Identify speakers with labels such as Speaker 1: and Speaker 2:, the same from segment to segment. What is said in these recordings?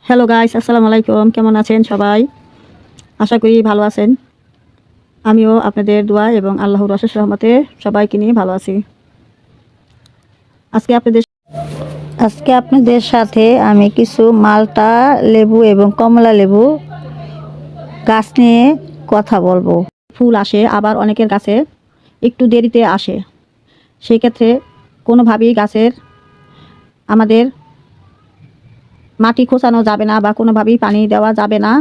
Speaker 1: Hello guys, আসসালামু আলাইকুম। কেমন আছেন সবাই? আশা করি ভালো আছেন। আমিও আপনাদের দোয়া এবং আল্লাহর অশেষ রহমতে সবাইকে নিয়ে ভালো আছি। আজকে আপনাদের সাথে আমি কিছু মাল্টা লেবু এবং কমলা লেবু গাছ নিয়ে কথা বলবো। ফুল আসে, আবার অনেকের গাছে একটু দেরিতে আসে। সেই ক্ষেত্রে কোনোভাবেই গাছের আমাদের মাটি খোঁচানো যাবে না বা কোনোভাবেই পানি দেওয়া যাবে না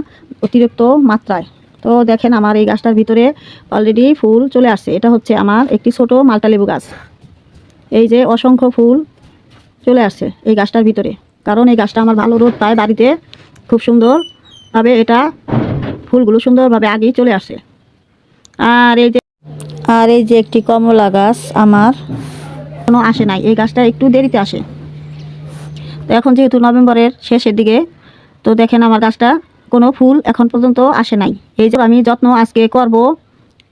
Speaker 1: অতিরিক্ত মাত্রায়। তো দেখেন আমার এই গাছটার ভিতরে অলরেডি ফুল চলে আসছে। এটা হচ্ছে আমার একটি ছোট মাল্টা লেবু গাছ। এই যে অসংখ্য ফুল চলে আসছে এই গাছটার ভিতরে, কারণ এই গাছটা আমার ভালো রোদ পায় বাড়িতে, খুব সুন্দরভাবে এটা ফুলগুলো সুন্দরভাবে আগেই চলে আসে। আর এই যে একটি কমলা গাছ আমার কোনো আসে নাই, এই গাছটা একটু দেরিতে আসে। তো এখন যেহেতু নভেম্বরের শেষের দিকে, তো দেখেন আমার গাছটা কোনো ফুল এখন পর্যন্ত আসে নাই। এই যে আমি যত্ন আজকে করব,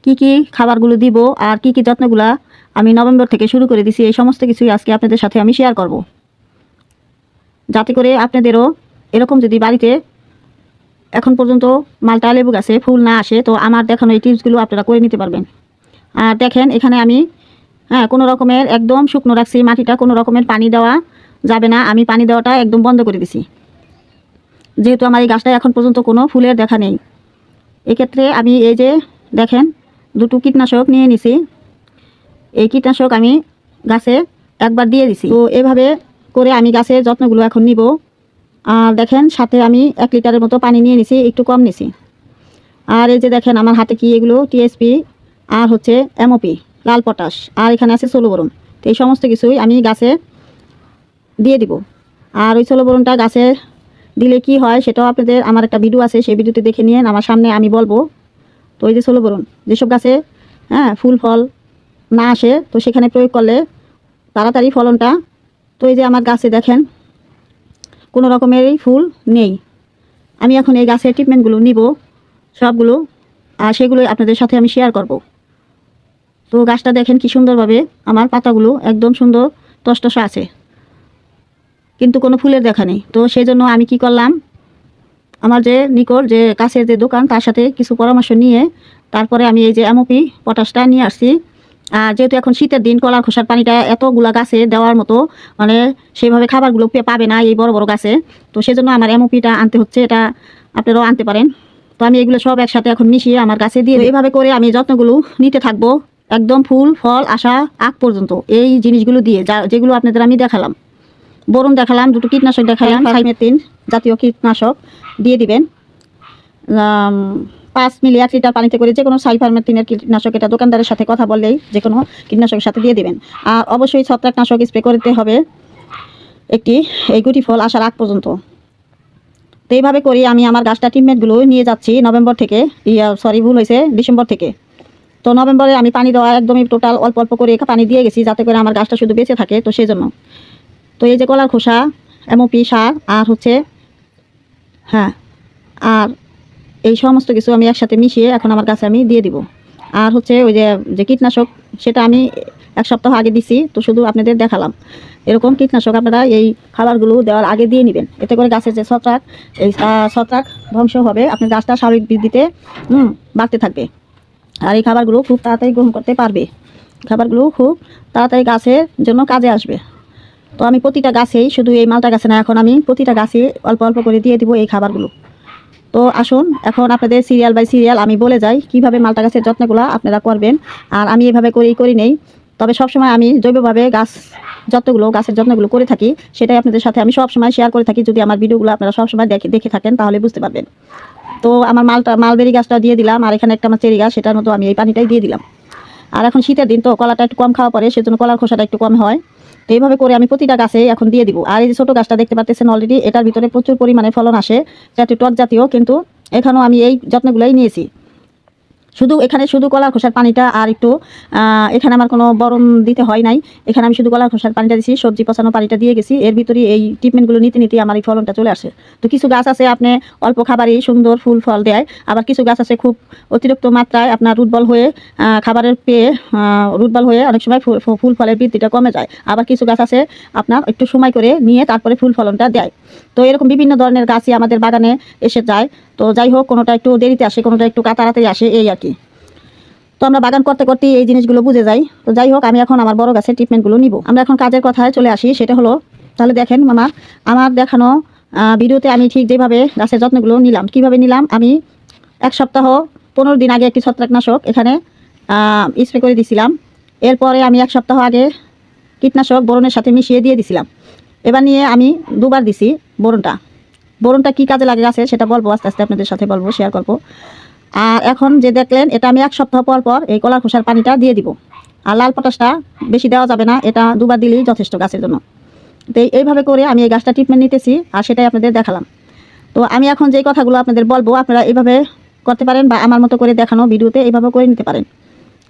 Speaker 1: কি কি খাবারগুলো দিব আর কি কি যত্নগুলা আমি নভেম্বর থেকে শুরু করে দিছি, এই সমস্ত কিছুই আজকে আপনাদের সাথে আমি শেয়ার করব, যাতে করে আপনাদেরও এরকম যদি বাড়িতে এখন পর্যন্ত মাল্টা লেবু গাছে ফুল না আসে, তো আমার দেখানো এই টিপসগুলো আপনারা করে নিতে পারবেন। আর দেখেন এখানে আমি কোনো রকমের একদম শুকনো রাখছি, মাটিটা কোনো রকমের পানি দেওয়া যাবে না, আমি পানি দেওয়াটা একদম বন্ধ করে দিছি, যেহেতু আমার এই গাছটায় এখন পর্যন্ত কোনো ফুলের দেখা নেই। এক্ষেত্রে আমি এই যে দেখেন দুটো কীটনাশক নিয়ে নিছি, এই কীটনাশক আমি গাছে একবার দিয়ে দিছি। তো এভাবে করে আমি গাছের যত্নগুলো এখন নিব। আর দেখেন সাথে আমি 1 লিটারের মতো পানি নিয়ে নিছি, একটু কম নিছি। আর এই যে দেখেন আমার হাতে কি এগুলো টিএসপি আর হচ্ছে এমওপি, লাল পটাশ, আর এখানে আছে ষোলোবরণ। তো এই সমস্ত কিছুই আমি গাছে দিয়ে দিব। আর ওই ষোলোবরণটা গাছে দিলে কি হয় সেটাও আপনাদের আমার একটা ভিডিও আছে, সেই ভিডিওতে দেখে নিয়ে আমার সামনে আমি বলবো। তো এই যে ষোলোবরণ যেসব গাছে ফুল ফল না আসে, তো সেখানে প্রয়োগ করলে তাড়াতাড়ি ফলনটা। তো এই যে আমার গাছে দেখেন কোনো রকমেরই ফুল নেই। আমি এখন এই গাছের ট্রিটমেন্টগুলো নিব সবগুলো, আর সেগুলোই আপনাদের সাথে আমি শেয়ার করব। তো গাছটা দেখেন কি সুন্দরভাবে আমার পাতাগুলো একদম সুন্দর টসটসা আছে, কিন্তু কোনো ফুলের দেখা নেই। তো সেই জন্য আমি কি করলাম, আমার যে নিকট যে কাছের যে দোকান তার সাথে কিছু পরামর্শ নিয়ে তারপরে আমি এই যে এমওপি পটাশটা নিয়ে আসছি। আর যেহেতু এখন শীতের দিন, কলার খোসার পানিটা এতগুলা গাছে দেওয়ার মতো মানে সেইভাবে খাবারগুলো পাবে না এই বড় বড় গাছে, তো সেজন্য আমার এমওপিটা আনতে হচ্ছে। এটা আপনারাও আনতে পারেন। তো আমি এগুলো সব একসাথে এখন মিশিয়ে আমার গাছে দিয়ে এইভাবে করে আমি যত্নগুলো নিতে থাকবো একদম ফুল ফল আসা আগ পর্যন্ত, এই জিনিসগুলো দিয়ে যেগুলো আপনাদের আমি দেখালাম। বোরন দেখালাম, দুটো কীটনাশক দেখালাম, সাইমেথিন জাতীয় কীটনাশক দিয়ে দিবেন 5 মিলি 1 লিটার পানিতে করে, যে কোনো সাইফারমেথিনের কীটনাশক, এটা দোকানদারের সাথে কথা বললেই যে কোনো কীটনাশকের সাথে দিয়ে দিবেন। আর অবশ্যই ছত্রাকনাশক স্প্রে করতে হবে একটি, এই গুটি ফল আসার আগ পর্যন্ত। তো এইভাবে করি আমি আমার গাছটা ট্রিটমেন্টগুলো নিয়ে যাচ্ছি নভেম্বর থেকে, ভুল হয়েছে ডিসেম্বর থেকে। তো নভেম্বরে আমি পানি দেওয়া একদমই টোটাল অল্প অল্প করে পানি দিয়ে গেছি, যাতে করে আমার গাছটা শুধু বেঁচে থাকে, তো সেই জন্য। তো এই যে কলার খোসা, এমওপি সার আর হচ্ছে আর এই সমস্ত কিছু আমি একসাথে মিশিয়ে এখন আমার গাছে আমি দিয়ে দিব। আর হচ্ছে ওই যে কীটনাশক, সেটা আমি 1 সপ্তাহ আগে দিছি, তো শুধু আপনাদের দেখালাম। এরকম কীটনাশক আপনারা এই খাবারগুলো দেওয়ার আগে দিয়ে নেবেন, এতে করে গাছের যে ছত্রাক, এই ছত্রাক ধ্বংস হবে, আপনার গাছটা স্বাভাবিক বৃদ্ধিতে বাড়তে থাকবে। আর এই খাবারগুলো খুব তাড়াতাড়ি গ্রহণ করতে পারবে, খাবারগুলো খুব তাড়াতাড়ি গাছের জন্য কাজে আসবে। তো আমি প্রতিটা গাছেই, শুধু এই মালটা গাছে না, এখন আমি প্রতিটা গাছে অল্প অল্প করে দিয়ে দিব এই খাবারগুলো। তো আসুন এখন আপনাদের সিরিয়াল বাই সিরিয়াল আমি বলে যাই কীভাবে মালটা গাছের যত্নগুলো আপনারা করবেন। আর আমি এভাবে করি নেই, তবে সবসময় আমি জৈবভাবে গাছের যত্নগুলো করে থাকি, সেটাই আপনাদের সাথে আমি সবসময় শেয়ার করে থাকি। যদি আমার ভিডিওগুলো আপনারা সবসময় দেখে থাকেন তাহলে বুঝতে পারবেন। তো আমার মালবেরি গাছটা দিয়ে দিলাম, আর এখানে একটা আমার চেরি গাছ, সেটার মতো আমি এই পানিটাই দিয়ে দিলাম। আর এখন শীতের দিন তো কলাটা একটু কম খাওয়া পড়ে, সেজন্য কলার খোসাটা একটু কম হয়। তো এইভাবে করে আমি প্রতিটা গাছে এখন দিয়ে দিব। আর এই যে ছোটো গাছটা দেখতে পাচ্ছেন অলরেডি, এটার ভিতরে প্রচুর পরিমাণে ফলন আসে, যাতে টক জাতীয়, কিন্তু এখানেও আমি এই যত্নগুলোই নিয়েছি। শুধু এখানে শুধু কলার খোসার পানিটা আর একটু এখানে আমার কোনো বরণ দিতে হয় নাই, এখানে আমি শুধু কলার খোসার পানিটা দিয়েছি, সবজি পচানো পানিটা দিয়ে গেছি। এর ভিতরে এই ট্রিটমেন্টগুলো নিতে নিতে আমার এই ফলনটা চলে আসে। তো কিছু গাছ আছে আপনি অল্প খাবারই সুন্দর ফুল ফল দেয়, আবার কিছু গাছ আছে খুব অতিরিক্ত মাত্রায় আপনার রুটবল হয়ে খাবারের পেয়ে রুটবল হয়ে অনেক সময় ফুল ফলের বৃদ্ধিটা কমে যায়। আবার কিছু গাছ আছে আপনার একটু সময় করে নিয়ে তারপরে ফুল ফলনটা দেয়। তো এরকম বিভিন্ন ধরনের গাছই আমাদের বাগানে এসে যায়। তো যাই হোক, কোনোটা একটু দেরিতে আসে, কোনোটা একটু তাড়াতাড়ি আসে, এই আর কি। তো আমরা বাগান করতে করতে এই জিনিসগুলো বুঝে যাই। তো যাই হোক, আমি এখন আমার বড় গাছের ট্রিটমেন্টগুলো নিব। আমরা এখন কাজের কথায় চলে আসি। সেটা হলো, তাহলে দেখেন মামা, আমার দেখানো ভিডিওতে আমি ঠিক যেভাবে গাছের যত্নগুলো নিলাম, কিভাবে নিলাম, আমি 1 সপ্তাহ 15 দিন আগে একটি ছত্রাকনাশক এখানে স্প্রে করে দিছিলাম। এরপরে আমি 1 সপ্তাহ আগে কীটনাশক বোরনের সাথে মিশিয়ে দিয়ে দিছিলাম। এবার নিয়ে আমি 2বার দিছি বোরনটা কী কাজে লাগে গাছে সেটা বলবো, আস্তে আস্তে আপনাদের সাথে বলবো, শেয়ার করবো। আর এখন যে দেখলেন, এটা আমি 1 সপ্তাহ পর পর এই কলার খোসার পানিটা দিয়ে দিব। আর লাল পটাশটা বেশি দেওয়া যাবে না, এটা 2বার দিলেই যথেষ্ট গাছের জন্য। তো এইভাবে করে আমি এই গাছটা ট্রিটমেন্ট নিতেছি, আর সেটাই আপনাদের দেখালাম। তো আমি এখন যেই কথাগুলো আপনাদের বলবো, আপনারা এইভাবে করতে পারেন, বা আমার মতো করে দেখানো ভিডিওতে এইভাবে করে নিতে পারেন।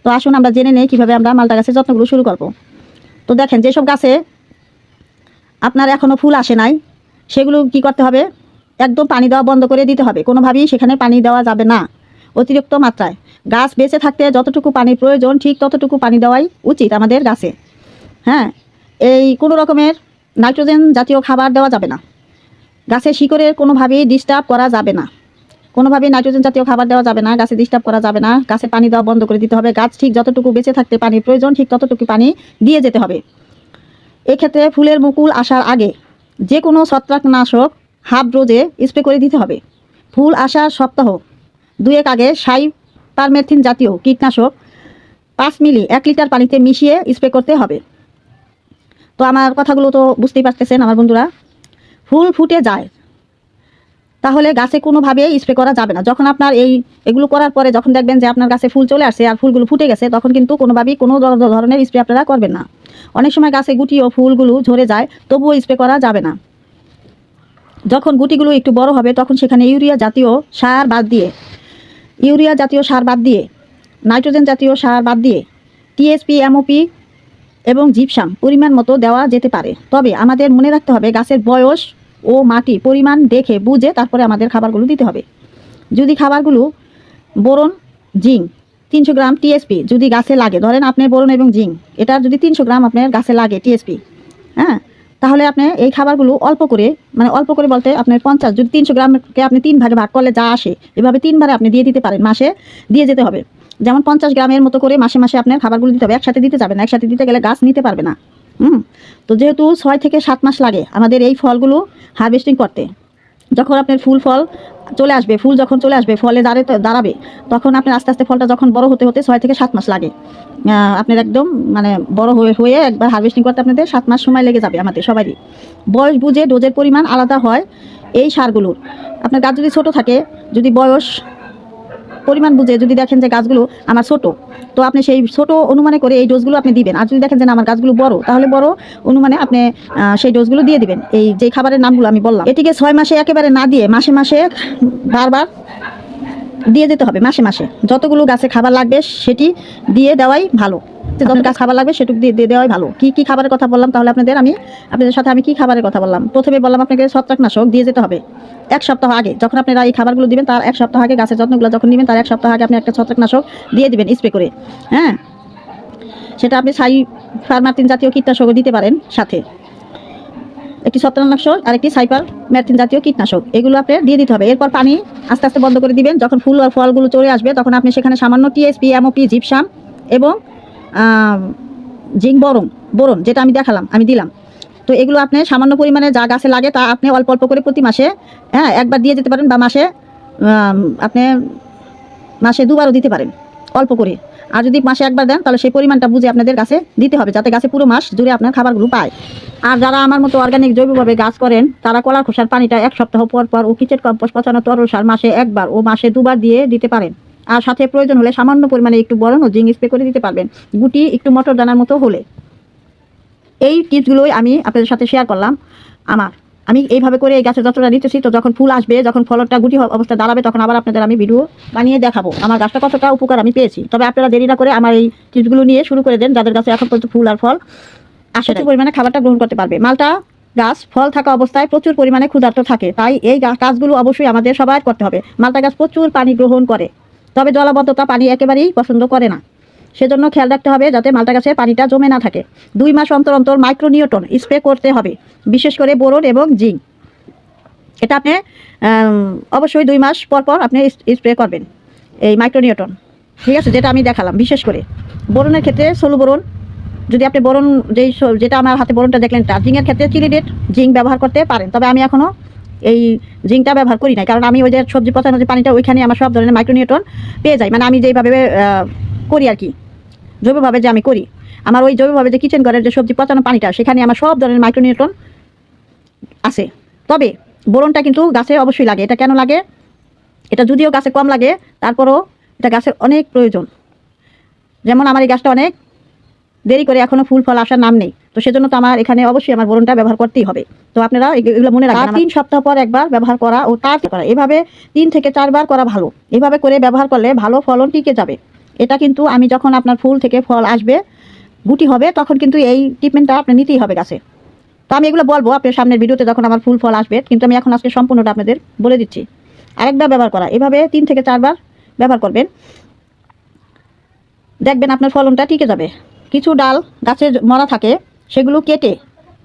Speaker 1: তো আসুন আমরা জেনে নেই কীভাবে আমরা মালটা গাছের যত্নগুলো শুরু করব। তো দেখেন, যেসব গাছে আপনার এখনও ফুল আসে নাই, সেগুলো কি করতে হবে, একদম পানি দেওয়া বন্ধ করে দিতে হবে। কোনোভাবেই সেখানে পানি দেওয়া যাবে না অতিরিক্ত মাত্রায়। গাছ বেঁচে থাকতে যতটুকু পানির প্রয়োজন, ঠিক ততটুকু পানি দেওয়াই উচিত আমাদের গাছে। হ্যাঁ, এই কোনো রকমের নাইট্রোজেন জাতীয় খাবার দেওয়া যাবে না। গাছের শিকড়ের কোনোভাবেই ডিস্টার্ব করা যাবে না, কোনোভাবেই নাইট্রোজেন জাতীয় খাবার দেওয়া যাবে না, গাছে ডিস্টার্ব করা যাবে না। গাছে পানি দেওয়া বন্ধ করে দিতে হবে। গাছ ঠিক যতটুকু বেঁচে থাকতে পানির প্রয়োজন, ঠিক ততটুকু পানি দিয়ে যেতে হবে। এক্ষেত্রে ফুলের মুকুল আসার আগে যে কোনো ছত্রাকনাশক হাফ ডোজে স্প্রে করে দিতে হবে। ফুল আসার সপ্তাহ 2 আগে সাইপারমেথ্রিন জাতীয় কীটনাশক 5 মিলি 1 লিটার পানিতে মিশিয়ে স্প্রে করতে হবে। তো আমার কথাগুলো তো বুঝতেই পারতেছেন আমার বন্ধুরা। ফুল ফুটে যায় তাহলে গাছে কোনোভাবেই স্প্রে করা যাবে না। যখন আপনার এগুলো করার পরে যখন দেখবেন যে আপনার গাছে ফুল চলে আসছে আর ফুলগুলো ফুটে গেছে, তখন কিন্তু কোনোভাবেই কোনো ধরনের স্প্রে আপনারা করবেন না। অনেক সময় গাছে গুটি ও ফুলগুলো ঝরে যায়, তবুও স্প্রে করা যাবে না। যখন গুটিগুলো একটু বড় হবে, তখন সেখানে ইউরিয়া জাতীয় সার বাদ দিয়ে নাইট্রোজেন জাতীয় সার বাদ দিয়ে টিএসপি, এমওপি এবং জিপসাম পরিমাণ মতো দেওয়া যেতে পারে। তবে আমাদের মনে রাখতে হবে, গাছের বয়স ও মাটি পরিমাণ দেখে বুঝে তারপরে আমাদের খাবারগুলো দিতে হবে। যদি খাবারগুলো বোরন, জিঙ্ক 300 গ্রাম টিএসপি যদি গাছে লাগে, ধরেন আপনি বোরন এবং জিঙ্ক এটা যদি 300 গ্রাম আপনার গাছে লাগে টিএসপি, হ্যাঁ, তাহলে আপনি এই খাবারগুলো অল্প করে বলতে আপনার 50, যদি 300 গ্রামকে আপনি 3 ভাগে ভাগ করলে যা আসে, এভাবে 3 বারে আপনি দিয়ে দিতে পারেন। মাসে দিয়ে যেতে হবে, যেমন 50 গ্রামের মতো করে মাসে মাসে আপনার খাবারগুলো দিতে হবে। একসাথে দিতে যাবে না, একসাথে দিতে গেলে গাছ নিতে পারবে না। তো যেহেতু 6 থেকে 7 মাস লাগে আমাদের এই ফলগুলো হারভেস্টিং করতে, যখন আপনার ফুল যখন চলে আসবে, ফলে দাঁড়াবে, তখন আপনার আস্তে আস্তে ফলটা যখন বড় হতে 6 থেকে 7 মাস লাগে। আপনার একদম বড় হয়ে একবার হারভেস্টিং করতে আপনাদের 7 মাস সময় লেগে যাবে আমাদের সবারই। বয়স বুঝে ডোজের পরিমাণ আলাদা হয় এই সারগুলোর। আপনার গাছ যদি ছোট থাকে, যদি বয়স পরিমাণ বুঝে যদি দেখেন যে গাছগুলো আমার ছোট, তো আপনি সেই ছোট অনুমানে করে এই ডোজগুলো আপনি দিবেন। আর যদি দেখেন যে না আমার গাছগুলো বড়, তাহলে বড় অনুমানে আপনি সেই ডোজগুলো দিয়ে দিবেন। এই যে খাবারের নামগুলো আমি বললাম, এটিকে 6 মাসে একেবারে না দিয়ে মাসে মাসে বারবার দিয়ে যেতে হবে। মাসে মাসে যতগুলো গাছে খাবার লাগবে সেটি দিয়ে দেওয়াই ভালো। যত গাছ খাবার লাগবে সেটুকু দিয়ে দেওয়াই ভালো। কি খাবারের কথা বললাম তাহলে আপনাদের সাথে আমি কি খাবারের কথা বললাম? প্রথমে বললাম আপনাকে ছত্রাকনাশক দিয়ে যেতে হবে 1 সপ্তাহ আগে। যখন আপনারা এই খাবারগুলো দিবেন তার 1 সপ্তাহ আগে, গাছের যত্নগুলো যখন নেবেন তার 1 সপ্তাহ আগে আপনি একটা ছত্রাকনাশক দিয়ে দিবেন স্প্রে করে। হ্যাঁ, সেটা আপনি সাইপারমেথ্রিন জাতীয় কীটনাশকও দিতে পারেন সাথে। একটি ছত্রাকনাশক আর একটি সাইপারমেথ্রিন জাতীয় কীটনাশক, এগুলো আপনি দিয়ে দিতে হবে। এরপর পানি আস্তে আস্তে বন্ধ করে দিবেন। যখন ফুল আর ফলগুলো চলে আসবে, তখন আপনি সেখানে সামান্য টিএসপি, এমওপি, জিপসাম এবং জিঙ্ক বোরন যেটা আমি দেখালাম, আমি দিলাম। তো এগুলো আপনি সামান্য পরিমাণে যা গাছে লাগে তা আপনি অল্প অল্প করে প্রতি মাসে একবার দিয়ে যেতে পারেন, বা আপনি মাসে 2 বারও দিতে পারেন অল্প করে। আর যদি মাসে একবার দেন তাহলে সেই পরিমাণটা বুঝে আপনাদের গাছে দিতে হবে, যাতে গাছে পুরো মাস জুড়ে আপনার খাবারগুলো পায়। আর যারা আমার মতো অর্গানিক জৈবভাবে গাছ করেন, তারা কলার খোসার পানিটা 1 সপ্তাহ পর পর ও কিচেন কম্পোস্ট পচানো তরল সার মাসে 1 বার ও মাসে 2 বার দিয়ে দিতে পারেন। আর সাথে প্রয়োজন হলে সামান্য পরিমাণে একটু বোরন ও জিঙ্ক স্প্রে করে দিতে পারবেন, গুটি একটু মটর দানার মতো হলে। এই টিপসগুলোই আমি আপনাদের সাথে শেয়ার করলাম আমার আমি এইভাবে করে এই গাছের যত্নটা নিতেছি। তো যখন ফুল আসবে, যখন ফলনটা গুটি অবস্থা দাঁড়াবে, তখন আবার আপনাদের আমি ভিডিও বানিয়ে দেখাবো আমার গাছটা কতটা উপকার আমি পেয়েছি। তবে আপনারা দেরি না করে আমার এই টিপসগুলো নিয়ে শুরু করে দেন, যাদের গাছে এখন পর্যন্ত ফুল আর ফল আসে। প্রচুর পরিমাণে খাবারটা গ্রহণ করতে পারবে। মালটা গাছ ফল থাকা অবস্থায় প্রচুর পরিমাণে ক্ষুধার্ত থাকে, তাই এই কাজগুলো অবশ্যই আমাদের সবার করতে হবে। মালটা গাছ প্রচুর পানি গ্রহণ করে, তবে জলাবদ্ধতা পানি একেবারেই পছন্দ করে না। সেজন্য খেয়াল রাখতে হবে যাতে মালটা গাছে পানিটা জমে না থাকে। 2 মাস অন্তর অন্তর মাইক্রোনিউটন স্প্রে করতে হবে, বিশেষ করে বোরন এবং জিঙ্ক। এটা আপনি অবশ্যই 2 মাস পর পর আপনি স্প্রে করবেন এই মাইক্রোনিউটন, ঠিক আছে, যেটা আমি দেখালাম। বিশেষ করে বোরনের ক্ষেত্রে সলু বোরন, যদি আপনি বোরন যেটা আমার হাতে বোরনটা দেখলেন, জিঙ্কের ক্ষেত্রে চিলিডেট জিঙ্ক ব্যবহার করতে পারেন। তবে আমি এখনও এই জিঙ্কটা ব্যবহার করি না, কারণ আমি ওই যে সবজি পচানো যে পানিটা, ওইখানে আমার সব ধরনের মাইক্রোনিউটন পেয়ে যাই। মানে আমি যেইভাবে করি আর কি, জৈবভাবে যে আমি করি, আমার ওই জৈবভাবে যে কিচেন ঘরের যে সবজি পচানো পানিটা, সেখানে আমার সব ধরনের মাইক্রোনিউটন আছে। তবে বোরনটা কিন্তু গাছে অবশ্যই লাগে। এটা কেন লাগে? এটা যদিও গাছে কম লাগে, তারপরও এটা গাছের অনেক প্রয়োজন। যেমন আমার এই গাছটা অনেক দেরি করে এখনও ফুল ফল আসার নাম নেই, তো সেজন্য তো আমার এখানে অবশ্যই আমার বোরনটা ব্যবহার করতেই হবে। তো আপনারা এগুলো মনে রাখবেন, 3 সপ্তাহ পর একবার ব্যবহার করা ও তার করা, এভাবে 3 থেকে 4 বার করা ভালো। এভাবে করে ব্যবহার করলে ভালো ফলন টিকে যাবে। এটা কিন্তু আমি যখন আপনার ফুল থেকে ফল আসবে, গুটি হবে, তখন কিন্তু এই ট্রিটমেন্টটা আপনি নিতেই হবে গাছে। তো আমি এগুলো বলবো আপনার সামনের ভিডিওতে যখন আমার ফুল ফল আসবে, কিন্তু আমি এখন আজকে সম্পূর্ণটা আপনাদের বলে দিচ্ছি। আরেকবার ব্যবহার করা, এভাবে 3 থেকে 4 বার ব্যবহার করবেন, দেখবেন আপনার ফলনটা টিকে যাবে। কিছু ডাল গাছে মরা থাকে, সেগুলো কেটে,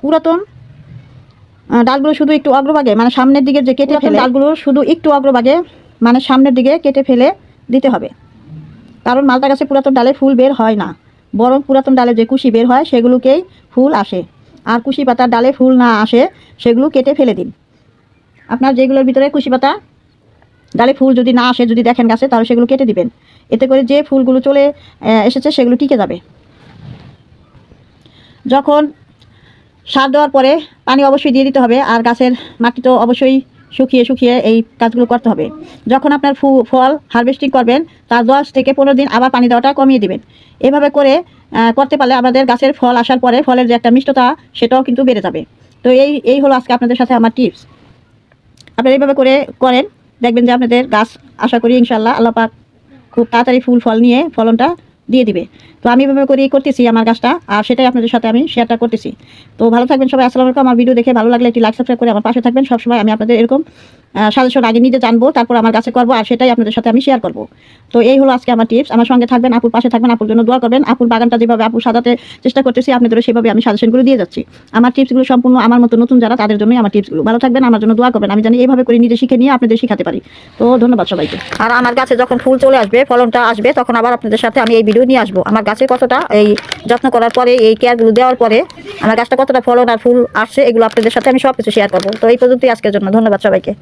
Speaker 1: পুরাতন ডালগুলো শুধু একটু অগ্রভাগে, মানে সামনের দিকে যে কেটে ফেলে, ডালগুলো শুধু একটু অগ্রভাগে মানে সামনের দিকে কেটে ফেলে দিতে হবে। কারণ মালটা গাছে পুরাতন ডালে ফুল বের হয় না, বরং পুরাতন ডালে যে কুশি বের হয় সেগুলোকেই ফুল আসে। আর কুশি পাতার ডালে ফুল না আসে, সেগুলো কেটে ফেলে দিন। আপনার যেগুলোর ভিতরে কুশি পাতা ডালে ফুল যদি না আসে, যদি দেখেন গাছে, তাহলে সেগুলো কেটে দিবেন। এতে করে যে ফুলগুলো চলে এসেছে সেগুলো টিকে যাবে। যখন সার দেওয়ার পরে পানি অবশ্যই দিয়ে দিতে হবে, আর গাছের মাটি তো অবশ্যই শুকিয়ে শুকিয়ে এই কাজগুলো করতে হবে। যখন আপনার ফল হারভেস্টিং করবেন, তার 10 থেকে 15 দিন আবার পানি দেওয়াটা কমিয়ে দিবেন। এভাবে করে করতে পারলে আমাদের গাছের ফল আসার পরে ফলের যে একটা মিষ্টতা, সেটাও কিন্তু বেড়ে যাবে। তো এই হলো আজকে আপনাদের সাথে আমার টিপস। আপনারা এইভাবে করে করেন, দেখবেন যে আপনাদের গাছ, আশা করি ইনশাল্লাহ আল্লাহ পাক খুব তাড়াতাড়ি ফুল ফল নিয়ে ফলনটা দিয়ে দিবে। তো আমি এভাবে করেই করতেছি আমার গাছটা, আর সেটাই আপনাদের সাথে আমি শেয়ারটা করতেছি। তো ভালো থাকবেন সবাই। আসসালামু আলাইকুম। আমার ভিডিও দেখে ভালো লাগলে একটি লাইক সাবস্ক্রাইব করে আমার পাশে থাকবেন। সবসময় আমি আপনাদের এরকম সাজেশন আগে নিজে জানবো, তারপর আমার কাছে করবো, আর সেটাই আপনাদের সাথে আমি শেয়ার করবো। তো এই হলো আজকে আমার টিপস। আমার সঙ্গে থাকবেন, আপুর পাশে থাকবেন, আপুর জন্য দোয়া করবেন। আপুর বাগানটা যেভাবে আপু সাজাতে চেষ্টা করতেছি, আপনাদেরও সেভাবে আমি সাজেশনগুলো দিয়ে যাচ্ছি। আমার টিপসগুলো সম্পূর্ণ আমার মতো নতুন যারা, তাদের জন্যই আমার টিপসগুলো। ভালো থাকবেন, আমার জন্য দোয়া করবেন। আমি জানি এইভাবে করে নিজে শিখে নিয়ে আপনাদের শিখাতে পারি। তো ধন্যবাদ সবাইকে। আর আমার গাছে যখন ফুল চলে আসবে, ফলনটা আসবে, তখন আবার আপনাদের সাথে আমি এই ভিডিও নিয়ে আসবো। আমার গাছে কতটা এই যত্ন করার পরে, এই কেয়ারগুলো দেওয়ার পরে আমার গাছটা কতটা ফলন আর ফুল আসছে, এগুলো আপনাদের সাথে আমি সব কিছু শেয়ার করবো। তো এই পর্যন্তই আজকের জন্য। ধন্যবাদ সবাইকে।